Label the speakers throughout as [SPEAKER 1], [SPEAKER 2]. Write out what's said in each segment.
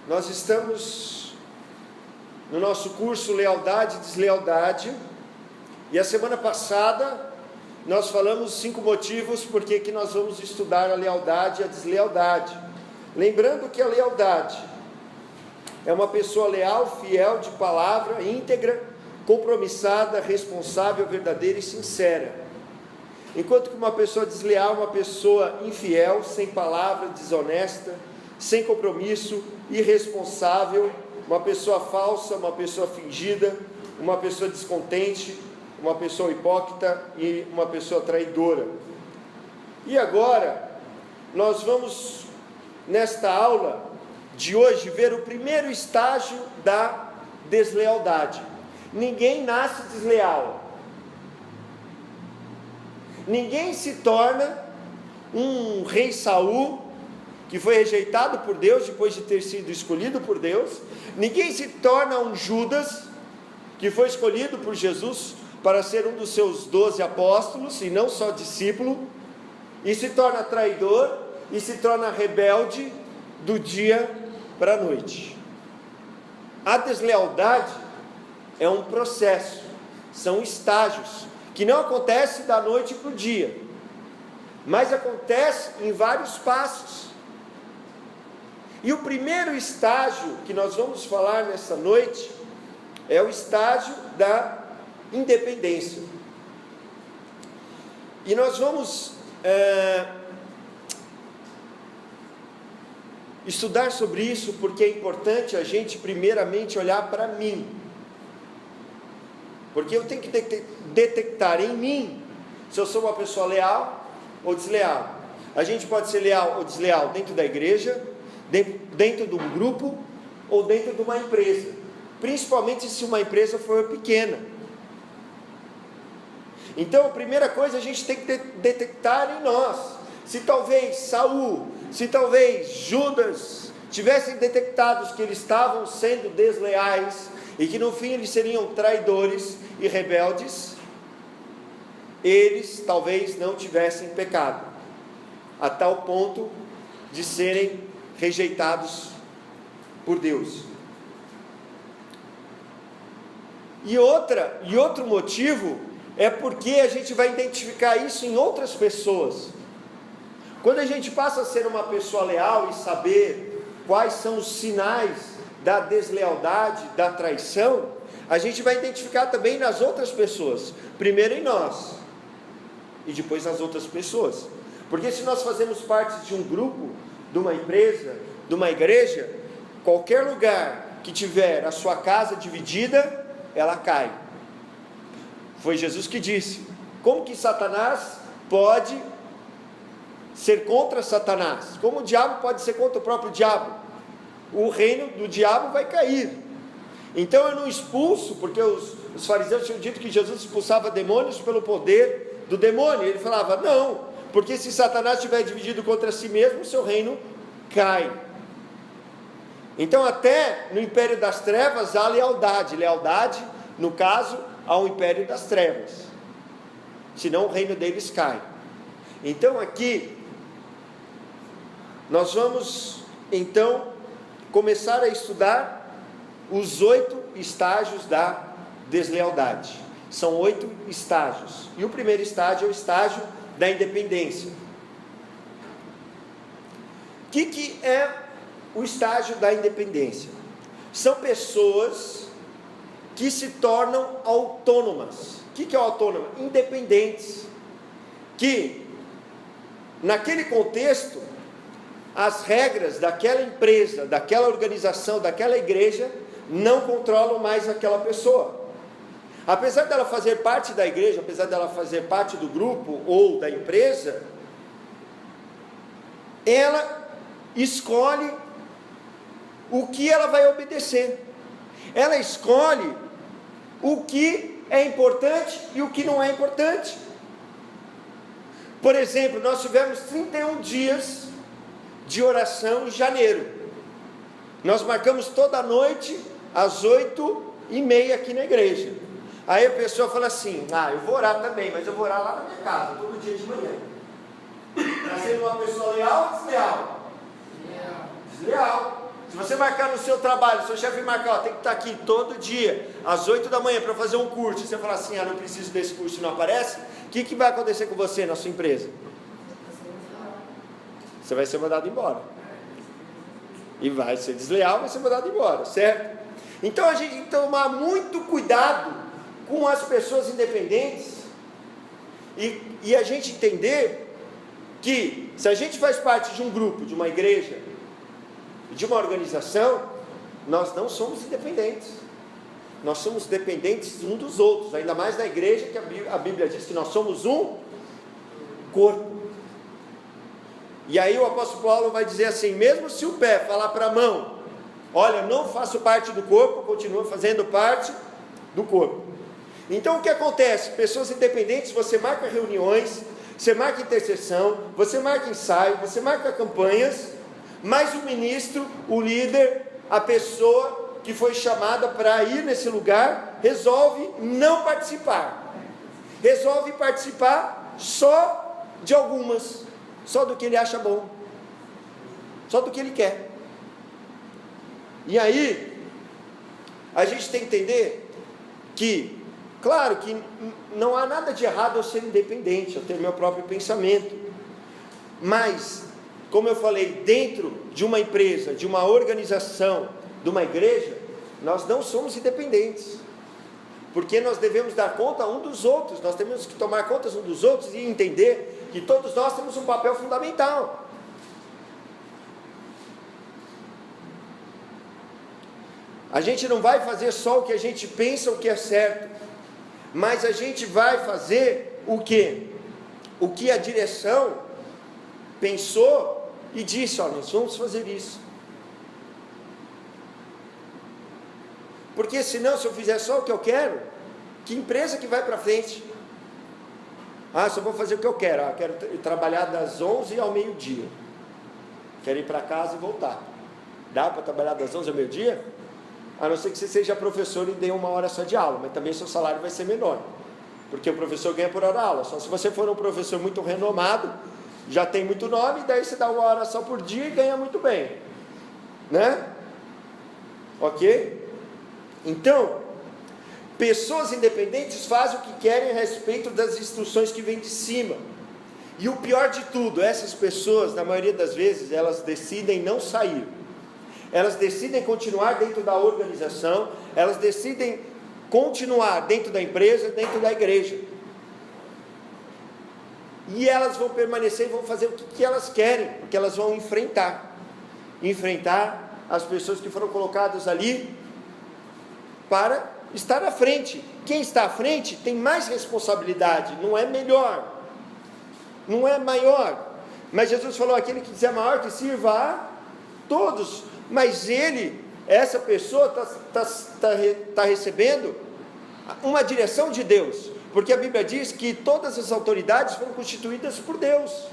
[SPEAKER 1] Nós estamos no nosso curso Lealdade e Deslealdade, e a semana passada nós falamos 5 motivos por que nós vamos estudar a lealdade e a deslealdade. Lembrando que a lealdade é uma pessoa leal, fiel, de palavra, íntegra, compromissada, responsável, verdadeira e sincera. Enquanto que uma pessoa desleal é uma pessoa infiel, sem palavra, desonesta, sem compromisso, irresponsável, uma pessoa falsa, uma pessoa fingida, uma pessoa descontente, uma pessoa hipócrita e uma pessoa traidora. E agora, nós vamos, nesta aula de hoje, ver o primeiro estágio da deslealdade. Ninguém nasce desleal. Ninguém se torna um rei Saul, que foi rejeitado por Deus depois de ter sido escolhido por Deus. Ninguém se torna um Judas, que foi escolhido por Jesus para ser um dos seus 12 apóstolos, e não só discípulo, e se torna traidor, e se torna rebelde do dia para a noite. A deslealdade é um processo, são estágios, que não acontece da noite para o dia, mas acontece em vários passos. E o primeiro estágio que nós vamos falar nessa noite é o estágio da independência. E nós vamos estudar sobre isso, porque é importante a gente primeiramente olhar para mim, porque eu tenho que detectar em mim se eu sou uma pessoa leal ou desleal. A gente pode ser leal ou desleal dentro da igreja, dentro de um grupo ou dentro de uma empresa, principalmente se uma empresa for pequena. Então a primeira coisa a gente tem que detectar em nós, se talvez Saul, se talvez Judas tivessem detectados que eles estavam sendo desleais e que no fim eles seriam traidores e rebeldes, eles talvez não tivessem pecado a tal ponto de serem rejeitados por Deus. E outro motivo é porque a gente vai identificar isso em outras pessoas. Quando a gente passa a ser uma pessoa leal e saber quais são os sinais da deslealdade, da traição, a gente vai identificar também nas outras pessoas, primeiro em nós e depois nas outras pessoas. Porque se nós fazemos parte de um grupo, de uma empresa, de uma igreja, qualquer lugar que tiver a sua casa dividida, ela cai. Foi Jesus que disse: como que Satanás pode ser contra Satanás? Como o diabo pode ser contra o próprio diabo? O reino do diabo vai cair. Então eu não expulso, porque os fariseus tinham dito que Jesus expulsava demônios pelo poder do demônio. Ele falava: não, porque se Satanás estiver dividido contra si mesmo, o seu reino cai. Então até no império das trevas há lealdade, no caso, ao império das trevas, senão o reino deles cai. Então aqui nós vamos então começar a estudar os 8 estágios da deslealdade. São 8 estágios, e o primeiro estágio é o estágio da independência. O que é o estágio da independência? São pessoas que se tornam autônomas. O que é autônoma? Independentes, que naquele contexto as regras daquela empresa, daquela organização, daquela igreja não controlam mais aquela pessoa. Apesar dela fazer parte da igreja, apesar dela fazer parte do grupo ou da empresa, ela escolhe o que ela vai obedecer. Ela escolhe o que é importante e o que não é importante. Por exemplo, nós tivemos 31 dias de oração em janeiro. Nós marcamos toda noite às 8h30 aqui na igreja. Aí a pessoa fala assim: eu vou orar também, mas eu vou orar lá na minha casa, todo dia de manhã. Está sendo uma pessoa leal ou desleal? Desleal. Se Se você marcar no seu trabalho, seu chefe marcar, tem que estar aqui todo dia, às 8 da manhã, para fazer um curso, e você falar assim, não preciso desse curso e não aparece, o que vai acontecer com você na sua empresa? Você vai ser mandado embora. E vai ser desleal, vai ser mandado embora, certo? Então a gente tem que tomar muito cuidado com as pessoas independentes e a gente entender que se a gente faz parte de um grupo, de uma igreja, de uma organização, nós não somos independentes, nós somos dependentes uns dos outros, ainda mais na igreja, que a Bíblia diz que nós somos um corpo. E aí o apóstolo Paulo vai dizer assim, mesmo se o pé falar para a mão, olha, não faço parte do corpo, continua fazendo parte do corpo. Então o que acontece? Pessoas independentes, você marca reuniões, você marca intercessão, você marca ensaio, você marca campanhas, mas o ministro, o líder, a pessoa que foi chamada para ir nesse lugar, resolve não participar, resolve participar só de algumas, só do que ele acha bom, só do que ele quer. E aí, a gente tem que entender que, claro que não há nada de errado eu ser independente, eu ter meu próprio pensamento, mas, como eu falei, dentro de uma empresa, de uma organização, de uma igreja, nós não somos independentes, porque nós devemos dar conta um dos outros, nós temos que tomar contas um dos outros e entender que todos nós temos um papel fundamental. A gente não vai fazer só o que a gente pensa, o que é certo, mas a gente vai fazer o quê? O que a direção pensou e disse, olha, nós vamos fazer isso. Porque senão, se eu fizer só o que eu quero, que empresa que vai para frente? Só vou fazer o que eu quero, quero trabalhar das 11 ao meio-dia, quero ir para casa e voltar. Dá para trabalhar das 11 ao meio-dia? A não ser que você seja professor e dê 1 hora só de aula, mas também seu salário vai ser menor, porque o professor ganha por hora aula. Só se você for um professor muito renomado, já tem muito nome, daí você dá 1 hora só por dia e ganha muito bem, né? Ok? Então, pessoas independentes fazem o que querem a respeito das instruções que vêm de cima. E o pior de tudo, essas pessoas, na maioria das vezes, elas decidem não sair. Elas decidem continuar dentro da organização, elas decidem continuar dentro da empresa, dentro da igreja. E elas vão permanecer e vão fazer o que elas querem, porque elas vão enfrentar as pessoas que foram colocadas ali para estar à frente. Quem está à frente tem mais responsabilidade, não é melhor, não é maior, mas Jesus falou, aquele que quiser maior que sirva a todos, mas essa pessoa está recebendo uma direção de Deus, porque a Bíblia diz que todas as autoridades foram constituídas por Deus.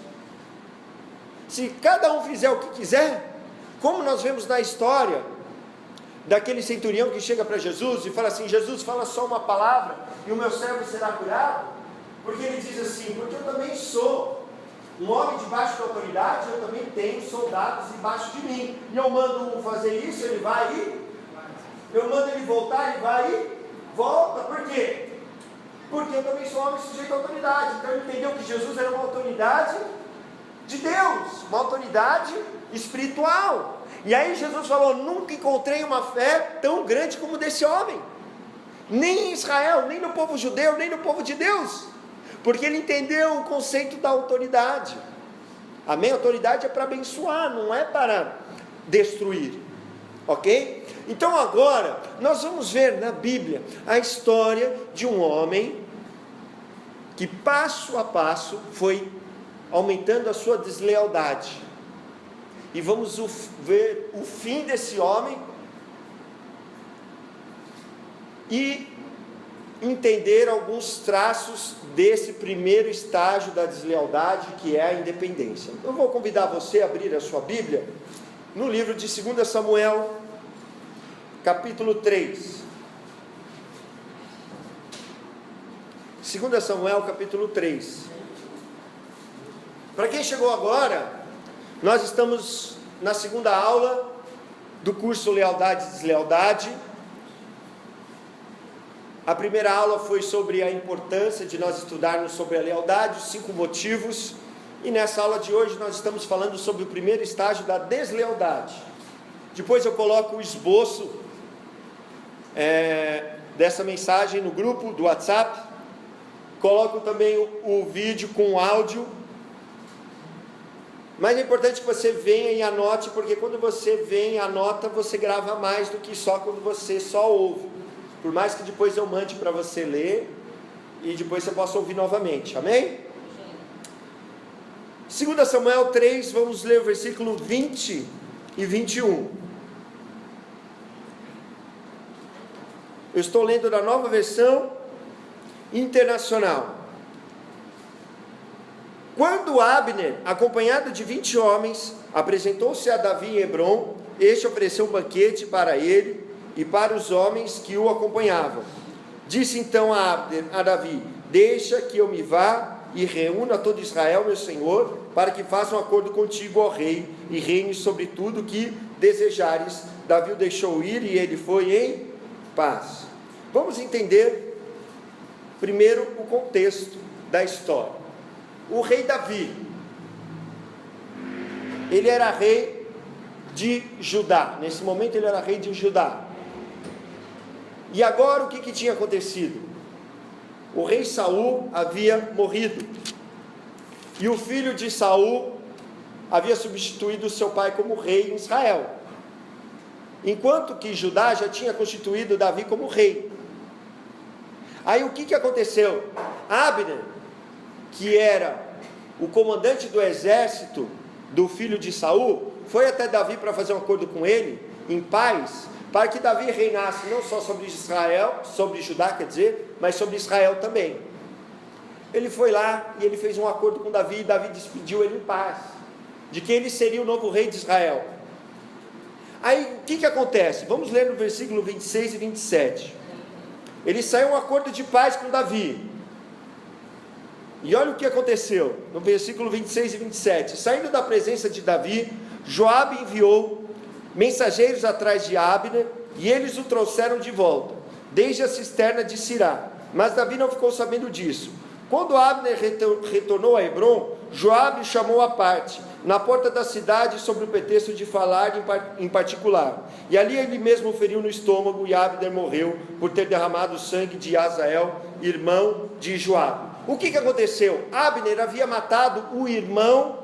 [SPEAKER 1] Se cada um fizer o que quiser, como nós vemos na história daquele centurião que chega para Jesus e fala assim, Jesus, fala só uma palavra e o meu servo será curado, porque ele diz assim, porque eu também sou um homem debaixo da autoridade, eu também tenho soldados debaixo de mim, e eu mando um fazer isso, ele vai e eu mando ele voltar, ele vai e volta. Por quê? Porque eu também sou um homem sujeito à autoridade. Então ele entendeu que Jesus era uma autoridade de Deus, uma autoridade espiritual. E aí Jesus falou, nunca encontrei uma fé tão grande como desse homem, nem em Israel, nem no povo judeu, nem no povo de Deus, porque ele entendeu o conceito da autoridade. Amém? Autoridade é para abençoar, não é para destruir, ok? Então agora, nós vamos ver na Bíblia a história de um homem que passo a passo foi aumentando a sua deslealdade. E vamos ver o fim desse homem e entender alguns traços desse primeiro estágio da deslealdade, que é a independência. Eu vou convidar você a abrir a sua Bíblia no livro de 2 Samuel, capítulo 3. 2 Samuel, capítulo 3. Para quem chegou agora, nós estamos na segunda aula do curso Lealdade e Deslealdade. A primeira aula foi sobre a importância de nós estudarmos sobre a lealdade, os 5 motivos. E nessa aula de hoje nós estamos falando sobre o primeiro estágio da deslealdade. Depois eu coloco o esboço dessa mensagem no grupo do WhatsApp. Coloco também o vídeo com áudio. Mas é importante que você venha e anote, porque quando você vem e anota, você grava mais do que só quando você só ouve. Por mais que depois eu mande para você ler, e depois você possa ouvir novamente, amém? 2 Samuel 3, vamos ler o versículo 20 e 21. Eu estou lendo da Nova Versão Internacional. Quando Abner, acompanhado de 20 homens, apresentou-se a Davi em Hebrom, este ofereceu um banquete para ele e para os homens que o acompanhavam. Disse então a Davi: deixa que eu me vá e reúna todo Israel, meu senhor, para que faça um acordo contigo, ó rei, e reine sobre tudo que desejares. Davi o deixou ir e ele foi em paz. Vamos entender primeiro o contexto da história. O rei Davi, ele era rei de Judá. Nesse momento ele era rei de Judá. E agora o que tinha acontecido? O rei Saul havia morrido, e o filho de Saul havia substituído seu pai como rei em Israel, enquanto que Judá já tinha constituído Davi como rei. Aí o que aconteceu? Abner, que era o comandante do exército do filho de Saul, foi até Davi para fazer um acordo com ele, em paz, para que Davi reinasse não só sobre Israel, sobre Judá, quer dizer, mas sobre Israel também. Ele foi lá e ele fez um acordo com Davi, e Davi despediu ele em paz, de que ele seria o novo rei de Israel. Aí o que acontece? Vamos ler no versículo 26 e 27. Ele saiu um acordo de paz com Davi. E olha o que aconteceu, no versículo 26 e 27. Saindo da presença de Davi, Joabe enviou mensageiros atrás de Abner, e eles o trouxeram de volta, desde a cisterna de Sirá. Mas Davi não ficou sabendo disso. Quando Abner retornou a Hebrom, Joabe o chamou à parte, na porta da cidade, sob o pretexto de falar em particular. E ali ele mesmo feriu no estômago, e Abner morreu por ter derramado o sangue de Azael, irmão de Joabe. O que aconteceu? Abner havia matado o irmão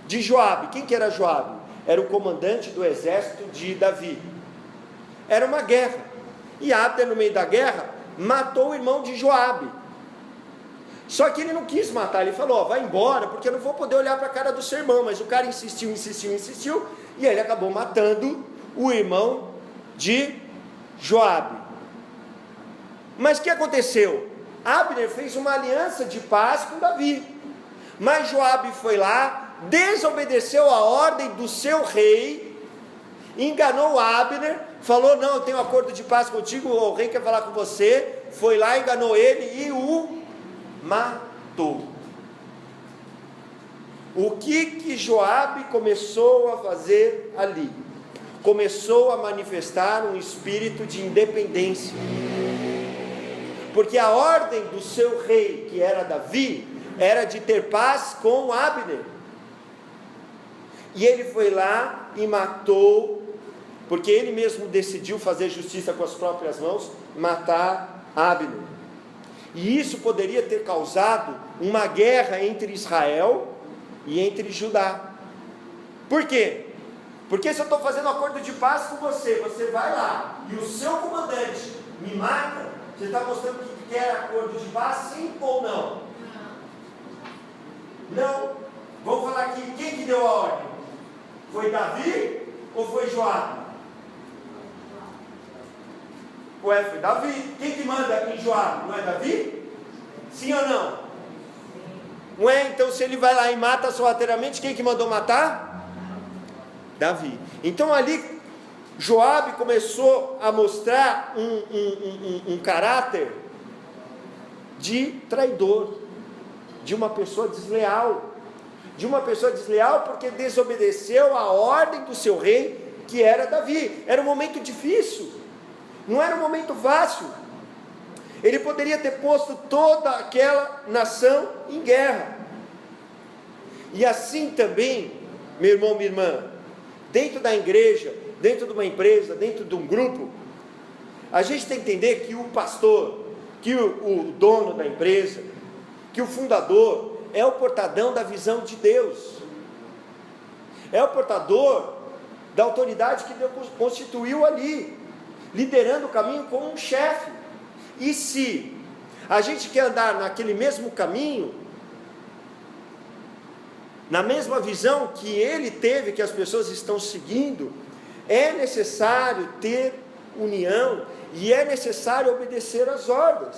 [SPEAKER 1] de Joabe. Quem que era Joabe? Era o comandante do exército de Davi. Era uma guerra, e Abner, no meio da guerra, matou o irmão de Joabe. Só que ele não quis matar, ele falou: vai embora, porque eu não vou poder olhar para a cara do seu irmão. Mas o cara insistiu, e ele acabou matando o irmão de Joabe. Mas o que aconteceu? Abner fez uma aliança de paz com Davi, mas Joabe foi lá, desobedeceu a ordem do seu rei, enganou Abner, falou: não, eu tenho um acordo de paz contigo, o rei quer falar com você. Foi lá, enganou ele e o matou. O que Joabe começou a fazer ali? Começou a manifestar um espírito de independência, porque a ordem do seu rei, que era Davi, era de ter paz com Abner. E ele foi lá e matou, porque ele mesmo decidiu fazer justiça com as próprias mãos, matar Abner. E isso poderia ter causado uma guerra entre Israel e entre Judá. Por quê? Porque se eu estou fazendo um acordo de paz com você, você vai lá e o seu comandante me mata, você está mostrando que quer acordo de paz, sim ou não? Não. Vamos falar aqui, quem que deu a ordem? Foi Davi ou foi Joabe? Ué, foi Davi. Quem que manda em Joabe? Não é Davi? Sim ou não? Ué, então se ele vai lá e mata sorrateiramente, quem que mandou matar? Davi. Então ali Joabe começou a mostrar um caráter de traidor, de uma pessoa desleal. De uma pessoa desleal porque desobedeceu a ordem do seu rei que era Davi. Era um momento difícil, não era um momento fácil. Ele poderia ter posto toda aquela nação em guerra. E assim também, meu irmão, minha irmã, dentro da igreja, dentro de uma empresa, dentro de um grupo, a gente tem que entender que o pastor, que o dono da empresa, que o fundador é o portador da visão de Deus, é o portador da autoridade que Deus constituiu ali, liderando o caminho como um chefe. E se a gente quer andar naquele mesmo caminho, na mesma visão que ele teve, que as pessoas estão seguindo, é necessário ter união e é necessário obedecer às ordens,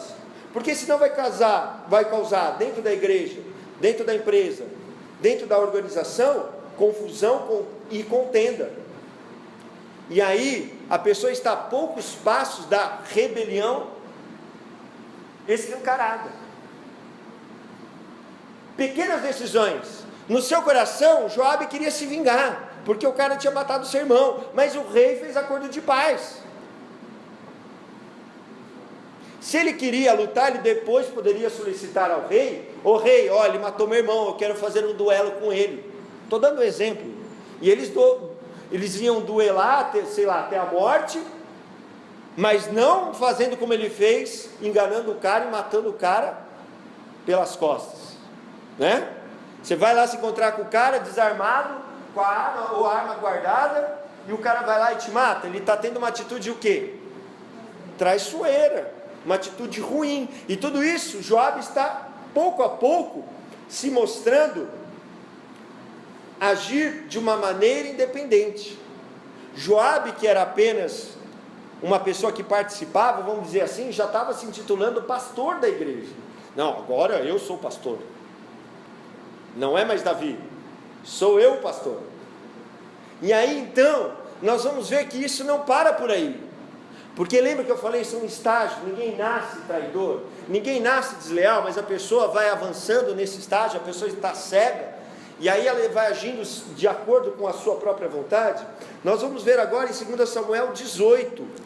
[SPEAKER 1] porque senão vai causar dentro da igreja, dentro da empresa, dentro da organização, confusão e contenda. E aí a pessoa está a poucos passos da rebelião escancarada. Pequenas decisões. No seu coração, Joabe queria se vingar, porque o cara tinha matado o seu irmão, mas o rei fez acordo de paz. Se ele queria lutar, ele depois poderia solicitar ao rei: ô rei, olha, ele matou meu irmão, eu quero fazer um duelo com ele. Estou dando um exemplo. E eles iam duelar, até a morte, mas não fazendo como ele fez, enganando o cara e matando o cara pelas costas, né? Você vai lá se encontrar com o cara desarmado, com a arma ou a arma guardada, e o cara vai lá e te mata. Ele está tendo uma atitude o quê? Traiçoeira, uma atitude ruim. E tudo isso, Joabe está pouco a pouco se mostrando agir de uma maneira independente. Joabe, que era apenas uma pessoa que participava, vamos dizer assim, já estava se intitulando pastor da igreja. Não, agora eu sou pastor. Não é mais Davi, sou eu o pastor. E aí então, nós vamos ver que isso não para por aí. Porque lembra que eu falei, são estágios, ninguém nasce traidor, ninguém nasce desleal, mas a pessoa vai avançando nesse estágio, a pessoa está cega, e aí ela vai agindo de acordo com a sua própria vontade. Nós vamos ver agora em 2 Samuel 18.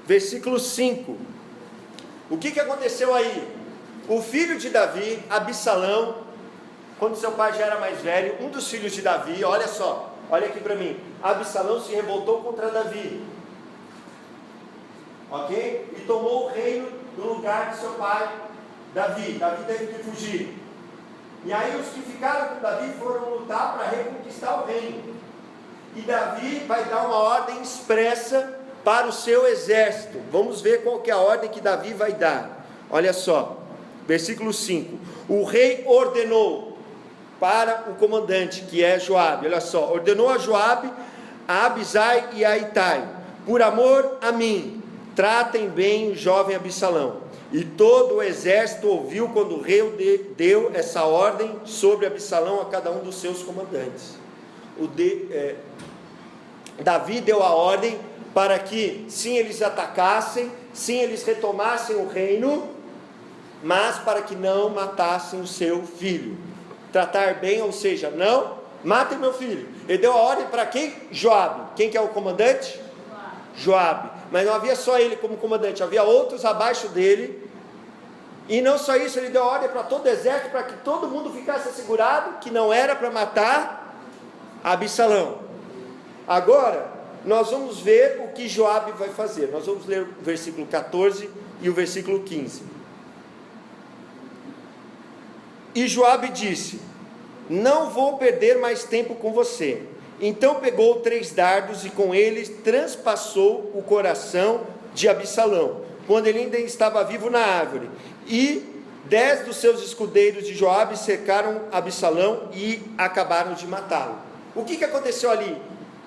[SPEAKER 1] Versículo 5. O que aconteceu aí? O filho de Davi, Absalão, quando seu pai já era mais velho, um dos filhos de Davi, olha só, olha aqui para mim, Absalão se revoltou contra Davi, ok? E tomou o reino no lugar de seu pai, Davi teve que fugir, e aí os que ficaram com Davi foram lutar para reconquistar o reino, e Davi vai dar uma ordem expressa para o seu exército. Vamos ver qual que é a ordem que Davi vai dar. Olha só, versículo 5. O rei ordenou para o comandante, que é Joabe, olha só, ordenou a Joabe, a Abisai e a Itai: por amor a mim, tratem bem o jovem Absalão. E todo o exército ouviu quando o rei deu essa ordem sobre Absalão a cada um dos seus comandantes. Davi deu a ordem para que, sim, eles atacassem, sim, eles retomassem o reino, mas para que não matassem o seu filho. Tratar bem, ou seja, não matem meu filho. Ele deu a ordem para quem? Joabe. Quem que é o comandante? Joabe. Mas não havia só ele como comandante, havia outros abaixo dele. E não só isso, ele deu a ordem para todo o exército, para que todo mundo ficasse assegurado que não era para matar Absalão. Agora, nós vamos ver o que Joabe vai fazer. Nós vamos ler o versículo 14 e o versículo 15. E Joabe disse: não vou perder mais tempo com você. Então pegou 3 dardos e com eles transpassou o coração de Absalão, quando ele ainda estava vivo na árvore. E 10 dos seus escudeiros de Joabe cercaram Absalão e acabaram de matá-lo. O que aconteceu ali?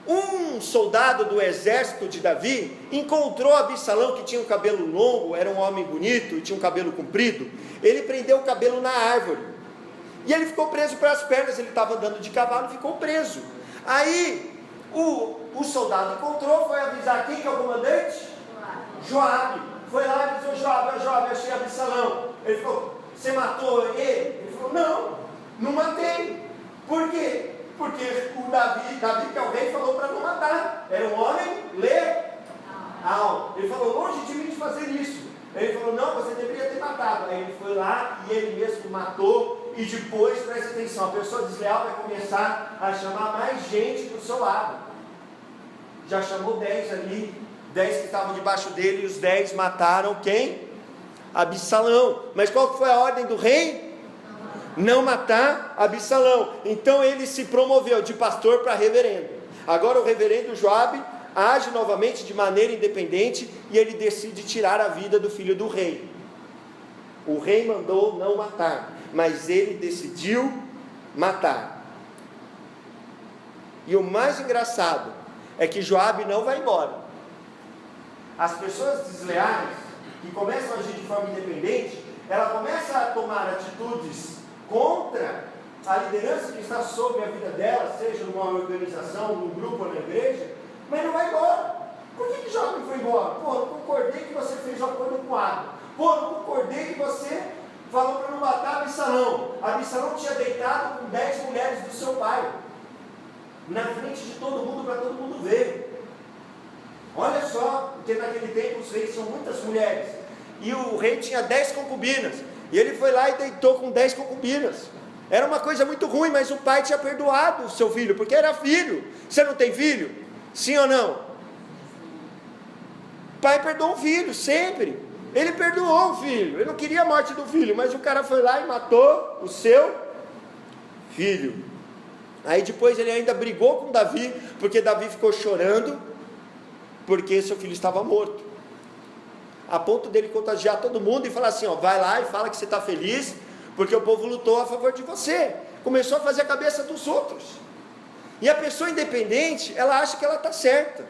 [SPEAKER 1] Um soldado do exército de Davi encontrou Absalão, que tinha um cabelo longo, era um homem bonito, tinha um cabelo comprido. Ele prendeu o cabelo na árvore e ele ficou preso pelas pernas. Ele estava andando de cavalo e ficou preso. Aí o o soldado encontrou, foi avisar quem que é o comandante? Joabe. Foi lá e disse: Joabe, achei Absalão. Ele falou: você matou ele? Ele falou: não matei. Por quê? Porque o Davi, que é o rei, falou para não matar. Era um homem leal. Ele falou: longe de mim de fazer isso. Ele falou: não, você deveria ter matado. Aí ele foi lá e ele mesmo matou. E depois, presta atenção, a pessoa desleal vai começar a chamar mais gente para o seu lado. Já chamou 10 ali, 10 que estavam debaixo dele, e os 10 mataram quem? Absalão. Mas qual foi a ordem do rei? Não matar Absalão. Então ele se promoveu de pastor para reverendo. Agora o reverendo Joabe age novamente de maneira independente e ele decide tirar a vida do filho do rei. O rei mandou não matar, mas ele decidiu matar. E o mais engraçado é que Joabe não vai embora. As pessoas desleais que começam a agir de forma independente, ela começa a tomar atitudes contra a liderança que está sobre a vida dela, seja numa organização, num grupo ou na igreja, mas não vai embora. Por que Joabe foi embora? Pô, não concordei que você fez o acordo com Abner. Pô, não concordei que você falou para não matar Absalão. Absalão tinha deitado com 10 mulheres do seu pai, na frente de todo mundo, para todo mundo ver. Olha só, porque naquele tempo os reis tinham muitas mulheres, e o rei tinha 10 concubinas, e ele foi lá e deitou com 10 concubinas. Era uma coisa muito ruim, mas o pai tinha perdoado o seu filho, porque era filho. Você não tem filho? Sim ou não? O pai perdoa o filho, sempre. Ele perdoou o filho, ele não queria a morte do filho, mas o cara foi lá e matou o seu filho. Aí depois ele ainda brigou com Davi, porque Davi ficou chorando, porque seu filho estava morto, a ponto dele contagiar todo mundo e falar assim: ó, vai lá e fala que você está feliz, porque o povo lutou a favor de você. Começou a fazer a cabeça dos outros. E a pessoa independente, ela acha que ela está certa,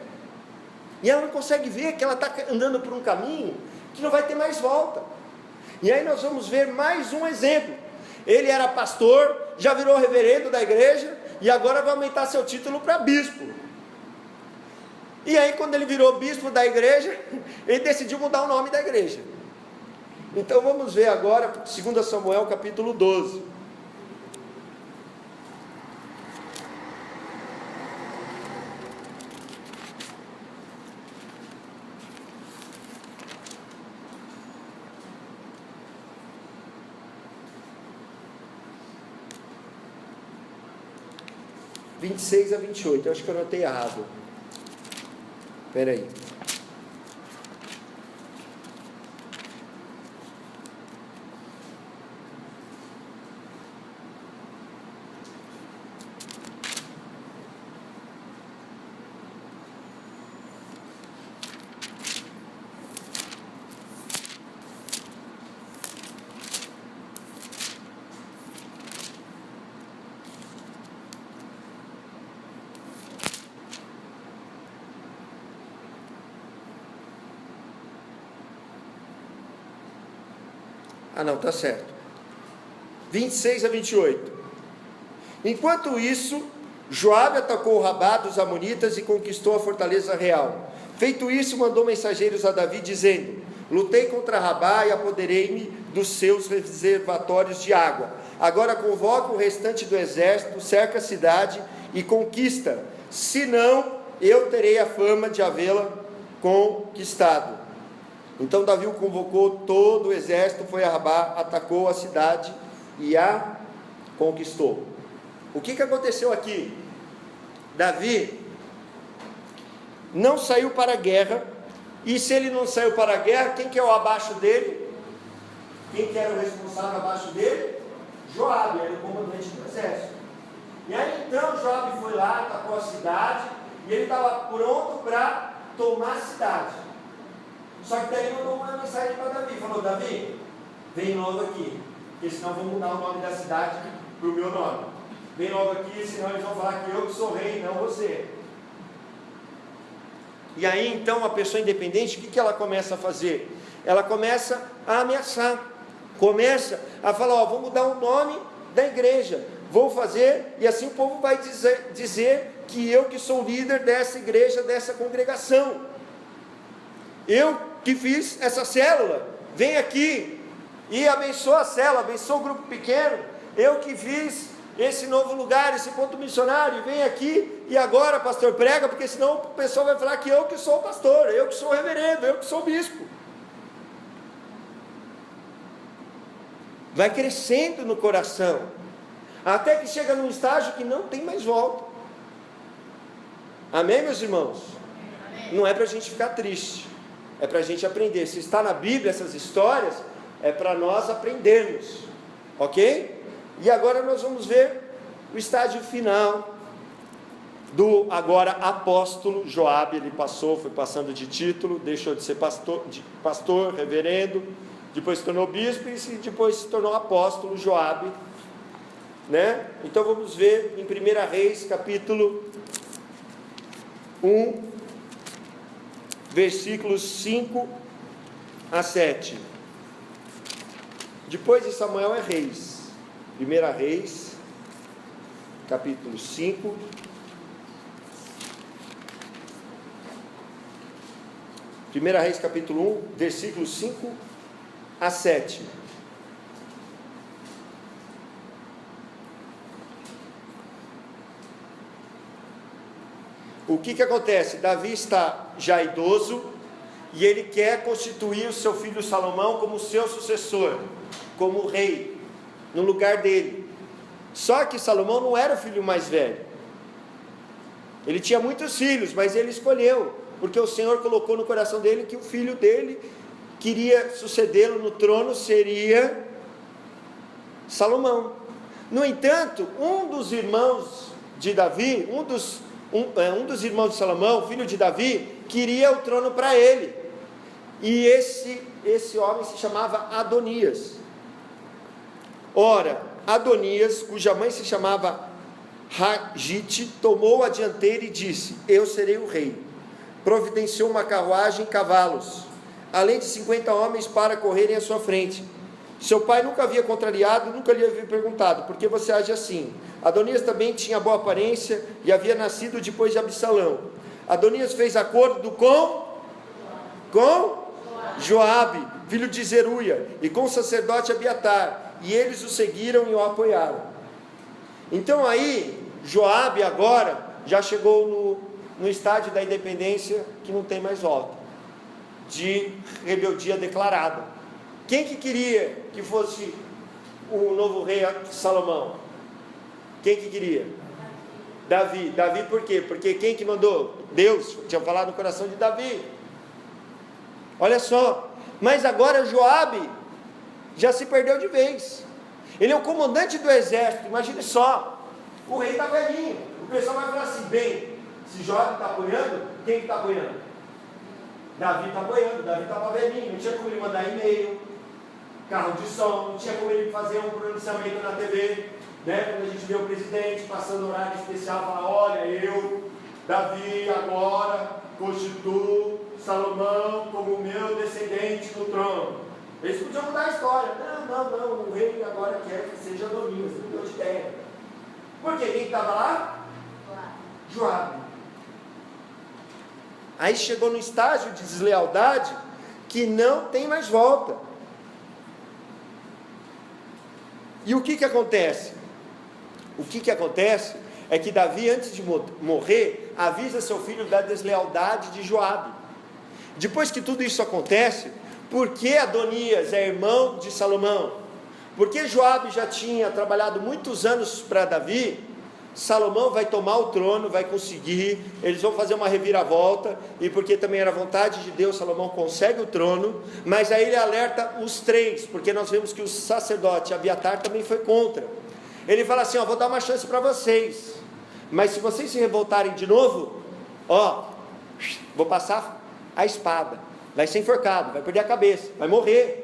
[SPEAKER 1] e ela não consegue ver que ela está andando por um caminho que não vai ter mais volta. E aí nós vamos ver mais um exemplo. Ele era pastor, já virou reverendo da igreja, e agora vai aumentar seu título para bispo. E aí quando ele virou bispo da igreja, ele decidiu mudar o nome da igreja. Então vamos ver agora 2 Samuel capítulo 12. De 26 a 28, eu acho que eu anotei errado. Espera aí. Ah, não, está certo. 26 a 28. Enquanto isso, Joabe atacou Rabá dos amonitas e conquistou a fortaleza real. Feito isso, mandou mensageiros a Davi, dizendo: lutei contra Rabá e apoderei-me dos seus reservatórios de água. Agora convoca o restante do exército, cerca a cidade e conquista, senão eu terei a fama de havê-la conquistado. Então Davi convocou todo o exército, foi a Rabá, atacou a cidade e a conquistou. O que aconteceu aqui? Davi não saiu para a guerra, e se ele não saiu para a guerra, quem que é o abaixo dele? Quem que era o responsável abaixo dele? Joabe, era o comandante do exército. E aí então Joabe foi lá, atacou a cidade, e ele estava pronto para tomar a cidade. Só que daí mandou uma mensagem para Davi, falou: Davi, vem logo aqui, porque senão vão mudar o nome da cidade para o meu nome. Vem logo aqui, senão eles vão falar que eu que sou rei, não você. E aí então a pessoa independente, o que ela começa a fazer? Ela começa a ameaçar, começa a falar: ó, vou mudar o nome da igreja, vou fazer, e assim o povo vai dizer que eu que sou líder dessa igreja, dessa congregação, eu que fiz essa célula, vem aqui e abençoa a célula, abençoa o grupo pequeno, eu que fiz esse novo lugar, esse ponto missionário, vem aqui e agora, pastor, prega, porque senão o pessoal vai falar que eu que sou o pastor, eu que sou o reverendo, eu que sou o bispo. Vai crescendo no coração, até que chega num estágio que não tem mais volta. Amém, meus irmãos? Amém. Não é para a gente ficar triste, é para a gente aprender. Se está na Bíblia essas histórias, é para nós aprendermos, ok? E agora nós vamos ver o estágio final do agora apóstolo Joabe. Ele foi passando de título, deixou de ser pastor, reverendo, depois se tornou bispo e depois se tornou apóstolo Joabe, né? Então vamos ver em 1 Reis capítulo 1, versículos 5 a 7. Depois de Samuel é Reis. 1 Reis capítulo 5, Primeira Reis capítulo 1, versículos 5 a 7. O que acontece? Davi está já idoso e ele quer constituir o seu filho Salomão como seu sucessor, como rei, no lugar dele. Só que Salomão não era o filho mais velho, ele tinha muitos filhos, mas ele escolheu, porque o Senhor colocou no coração dele que o filho dele queria sucedê-lo no trono, seria Salomão. No entanto, um dos irmãos de Davi, um dos irmãos de Salomão, filho de Davi, queria o trono para ele, e esse homem se chamava Adonias. Ora, Adonias, cuja mãe se chamava Hagite, tomou a dianteira e disse: eu serei o rei. Providenciou uma carruagem e cavalos, além de 50 homens para correrem à sua frente. Seu pai nunca havia contrariado, nunca lhe havia perguntado: por que você age assim? Adonias também tinha boa aparência e havia nascido depois de Absalão. Adonias fez acordo com Joabe, filho de Zeruia, e com o sacerdote Abiatar, e eles o seguiram e o apoiaram. Então aí, Joabe agora já chegou no estádio da independência, que não tem mais volta, de rebeldia declarada. Quem que queria que fosse o novo rei Salomão? Quem que queria? Davi. Davi por quê? Porque quem que mandou? Deus tinha falado no coração de Davi. Olha só, mas agora Joabe já se perdeu de vez. Ele é o comandante do exército. Imagine só, o rei está velhinho. O pessoal vai falar assim: bem, se Joabe está apoiando, quem está apoiando? Davi está apoiando. Davi estava velhinho, não tinha como ele mandar e-mail, carro de som, não tinha como ele fazer um pronunciamento na TV, né? Quando a gente vê o presidente passando horário especial, fala: olha, eu, Davi, agora constituo Salomão como meu descendente no trono. Eles podiam mudar a história. Não, o rei agora quer que seja Adonias, não deu de ideia. Por quê? Quem estava lá? Joabe. Aí chegou no estágio de deslealdade que não tem mais volta. E o que acontece? O que acontece é que Davi, antes de morrer, avisa seu filho da deslealdade de Joabe. Depois que tudo isso acontece, por que Adonias é irmão de Salomão? Porque Joabe já tinha trabalhado muitos anos para Davi, Salomão vai tomar o trono, vai conseguir, eles vão fazer uma reviravolta, e porque também era vontade de Deus, Salomão consegue o trono, mas aí ele alerta os três, porque nós vemos que o sacerdote Abiatar também foi contra. Ele fala assim: vou dar uma chance para vocês, mas se vocês se revoltarem de novo, vou passar a espada, vai ser enforcado, vai perder a cabeça, vai morrer.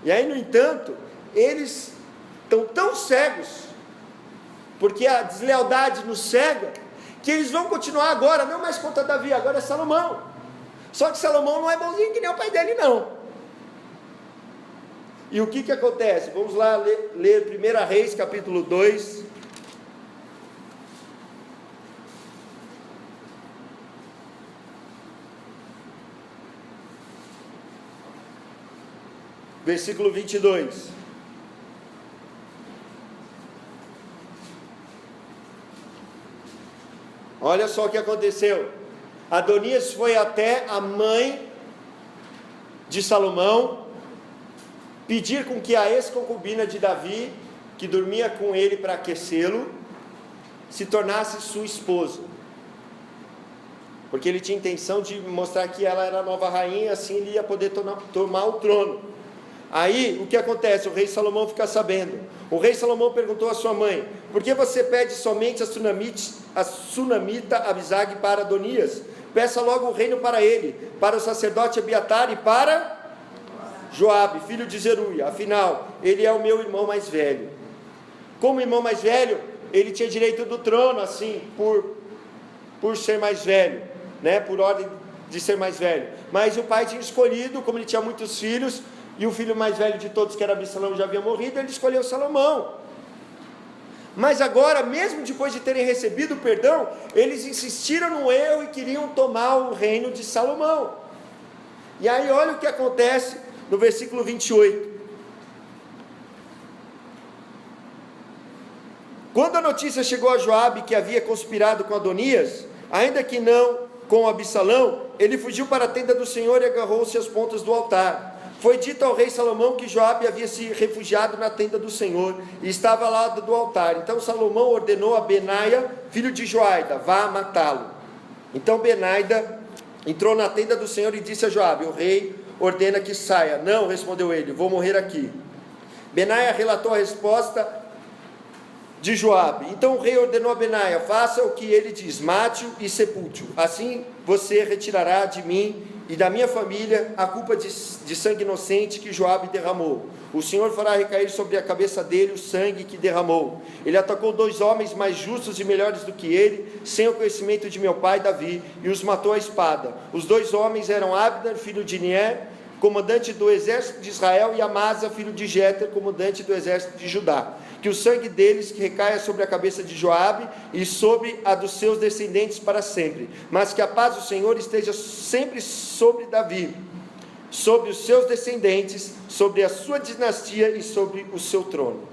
[SPEAKER 1] E aí, no entanto, eles estão tão cegos, porque a deslealdade nos cega, que eles vão continuar agora, não mais contra Davi, agora é Salomão. Só que Salomão não é bonzinho que nem o pai dele, não. E o que acontece? Vamos lá ler 1 Reis, capítulo 2. Versículo 22. Olha só o que aconteceu. Adonias foi até a mãe de Salomão pedir com que a ex-concubina de Davi, que dormia com ele para aquecê-lo, se tornasse sua esposa, porque ele tinha intenção de mostrar que ela era a nova rainha, assim ele ia poder tomar o trono. Aí o que acontece? O rei Salomão fica sabendo. O rei Salomão perguntou à sua mãe: por que você pede somente a sunamita Abisag para Adonias? Peça logo o reino para ele, para o sacerdote Abiatar e para Joabe, filho de Zeruia. Afinal, ele é o meu irmão mais velho. Como irmão mais velho, ele tinha direito do trono, assim, por ser mais velho, né? Por ordem de ser mais velho. Mas o pai tinha escolhido, como ele tinha muitos filhos, e o filho mais velho de todos, que era Absalão, já havia morrido, ele escolheu Salomão. Mas agora, mesmo depois de terem recebido o perdão, eles insistiram no erro e queriam tomar o reino de Salomão. E aí olha o que acontece no versículo 28. Quando a notícia chegou a Joabe que havia conspirado com Adonias, ainda que não com Absalão, ele fugiu para a tenda do Senhor e agarrou-se às pontas do altar. Foi dito ao rei Salomão que Joabe havia se refugiado na tenda do Senhor e estava ao lado do altar. Então Salomão ordenou a Benaia, filho de Joaida: vá matá-lo. Então Benaia entrou na tenda do Senhor e disse a Joabe: o rei ordena que saia. Não, respondeu ele, vou morrer aqui. Benaia relatou a resposta de Joabe. Então o rei ordenou a Benaia: faça o que ele diz, mate-o e sepulte-o. Assim você retirará de mim e da minha família a culpa de sangue inocente que Joabe derramou. O Senhor fará recair sobre a cabeça dele o sangue que derramou. Ele atacou 2 homens mais justos e melhores do que ele, sem o conhecimento de meu pai Davi, e os matou à espada. Os 2 homens eram Abner, filho de Ner, comandante do exército de Israel, e Amasa, filho de Jeter, comandante do exército de Judá. Que o sangue deles recaia sobre a cabeça de Joabe e sobre a dos seus descendentes para sempre, mas que a paz do Senhor esteja sempre sobre Davi, sobre os seus descendentes, sobre a sua dinastia e sobre o seu trono.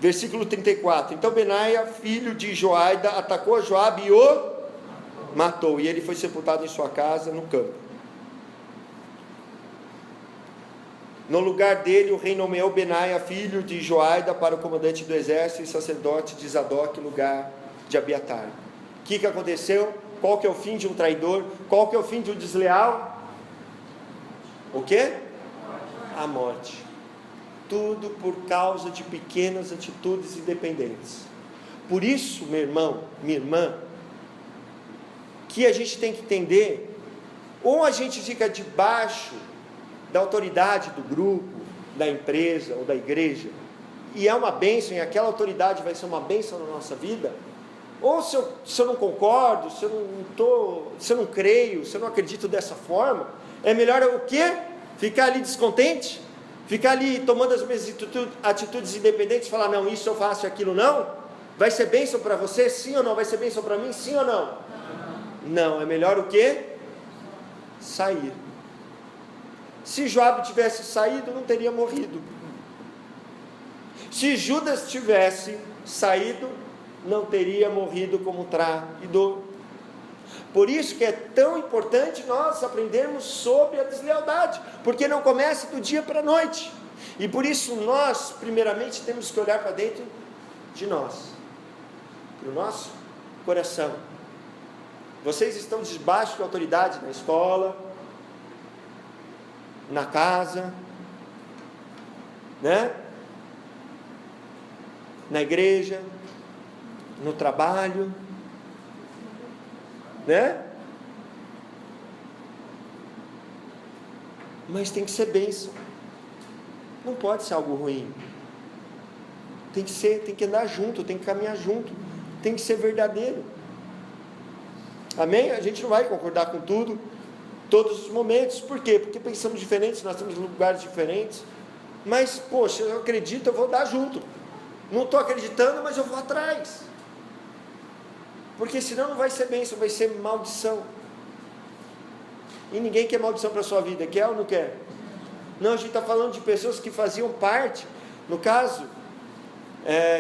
[SPEAKER 1] Versículo 34. Então Benaia, filho de Joaida, atacou a Joabe e o matou, e ele foi sepultado em sua casa no campo. No lugar dele, o rei nomeou Benaia, filho de Joaida, para o comandante do exército, e sacerdote de Zadok, lugar de Abiatar. O que aconteceu? Qual que é o fim de um traidor? Qual que é o fim de um desleal? O quê? A morte. Tudo por causa de pequenas atitudes independentes. Por isso, meu irmão, minha irmã, que a gente tem que entender, ou a gente fica debaixo da autoridade do grupo, da empresa ou da igreja, e é uma bênção, e aquela autoridade vai ser uma bênção na nossa vida, ou se eu não concordo, se eu não creio, se eu não acredito dessa forma, é melhor o quê? Ficar ali descontente? Ficar ali tomando as minhas atitudes independentes, falar, não, isso eu faço, aquilo não? Vai ser bênção para você, sim ou não? Vai ser bênção para mim, sim ou não? Não, é melhor o quê? Sair. Se Joabe tivesse saído, não teria morrido. Se Judas tivesse saído, não teria morrido como traidor. Por isso que é tão importante nós aprendermos sobre a deslealdade, porque não começa do dia para a noite. E por isso nós, primeiramente, temos que olhar para dentro de nós, para o nosso coração. Vocês estão debaixo de autoridade na escola, na casa, né? Na igreja, no trabalho, né? Mas tem que ser bênção, não pode ser algo ruim. Tem que andar junto, tem que caminhar junto, tem que ser verdadeiro. Amém? A gente não vai concordar com tudo todos os momentos. Por quê? Porque pensamos diferentes, nós temos lugares diferentes. Mas, poxa, eu acredito, eu vou dar junto. Não estou acreditando, mas eu vou atrás. Porque senão não vai ser bênção, vai ser maldição. E ninguém quer maldição para a sua vida, quer ou não quer? Não, a gente está falando de pessoas que faziam parte. No caso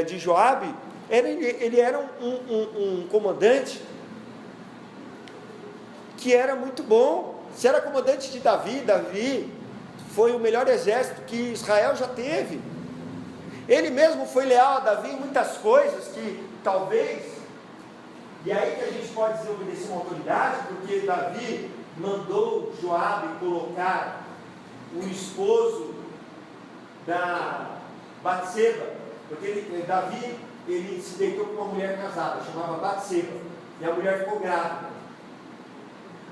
[SPEAKER 1] de Joabe, ele era um comandante que era muito bom. Se era comandante de Davi foi o melhor exército que Israel já teve. Ele mesmo foi leal a Davi em muitas coisas que talvez, e aí que a gente pode dizer obedecer uma autoridade, porque Davi mandou Joabe colocar o esposo da Batseba, porque Davi se deitou com uma mulher casada, chamava Batseba, e a mulher ficou grávida.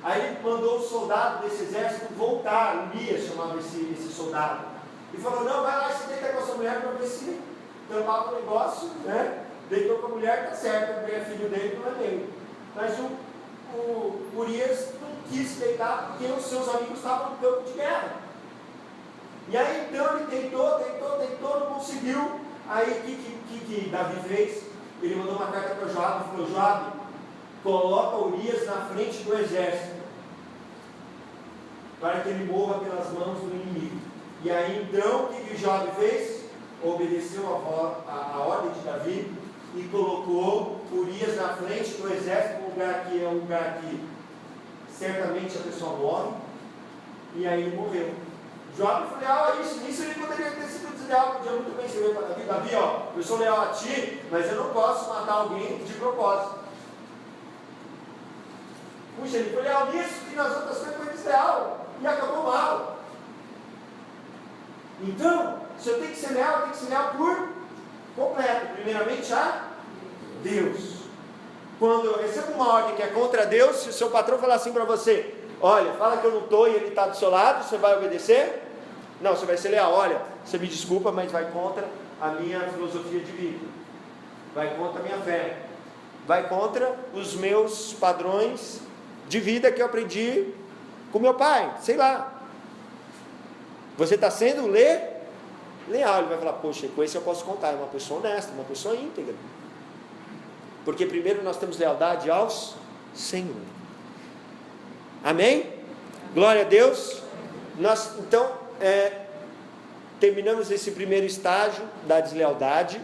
[SPEAKER 1] Aí ele mandou o soldado desse exército voltar, Urias chamava esse soldado, e falou: não, vai lá e se deita com a sua mulher para ver se tampava o negócio, né? Deitou com a mulher, tá certo, é filho dele, não é dele. Mas o Urias não quis se deitar porque os seus amigos estavam no campo de guerra. E aí então ele tentou, não conseguiu. Aí o que Davi fez? Ele mandou uma carta para Joabe e falou: Joabe, coloca Urias na frente do exército, para que ele morra pelas mãos do inimigo. E aí então o que Joabe fez? Obedeceu a ordem de Davi e colocou Urias na frente do exército, um lugar que certamente a pessoa morre, e aí ele morreu. Joabe foi leal a isso, nisso ele poderia ter sido desleal, podia muito bem ser para Davi: Davi, ó, eu sou leal a ti, mas eu não posso matar alguém de propósito. Puxa, ele foi leal nisso, e nas outras coisas foi desleal, e acabou mal. Então, se eu tenho que ser leal, eu tenho que ser leal por completo. Primeiramente a Deus. Quando eu recebo uma ordem que é contra Deus, se o seu patrão falar assim para você: olha, fala que eu não estou e ele está do seu lado, você vai obedecer? Não, você vai ser leal. Olha, você me desculpa, mas vai contra a minha filosofia de vida, vai contra a minha fé, vai contra os meus padrões de vida que eu aprendi com meu pai, sei lá. Você está sendo leal. Ele vai falar: poxa, com esse eu posso contar, é uma pessoa honesta, uma pessoa íntegra. Porque primeiro nós temos lealdade aos Senhor. Amém? Glória a Deus. Nós então terminamos esse primeiro estágio da deslealdade.